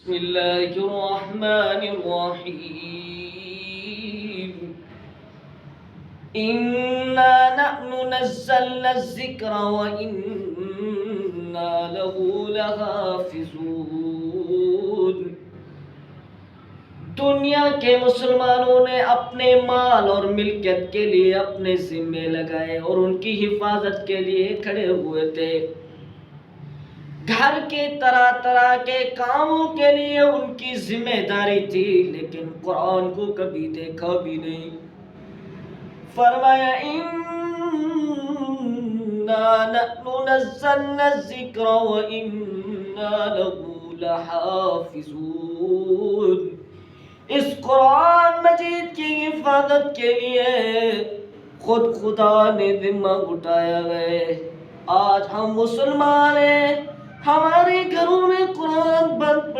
बिस्मिल्लाहिर्रहमानिर्रहीम। इन्ना नहनु नज़्ज़लना ज़िक्रा व इन्ना लहू लहाफ़िज़ून। दुनिया के मुसलमानों ने अपने माल और मिल्कियत के लिए अपने जिम्मे लगाए और उनकी हिफाजत के लिए खड़े हुए थे। घर के तरह तरह के कामों के लिए उनकी जिम्मेदारी थी, लेकिन कुरान को कभी देखा भी नहीं। फरमाया इन्ना नहनु नज़्ज़लना ज़िक्रा व इन्ना लहू लहाफ़िज़ून। इस कुरान मजीद की हिफाजत के लिए खुद खुदा ने जिम्मा उठाया है। आज हम मुसलमान हैं, हमारे घरों में कुरान बंद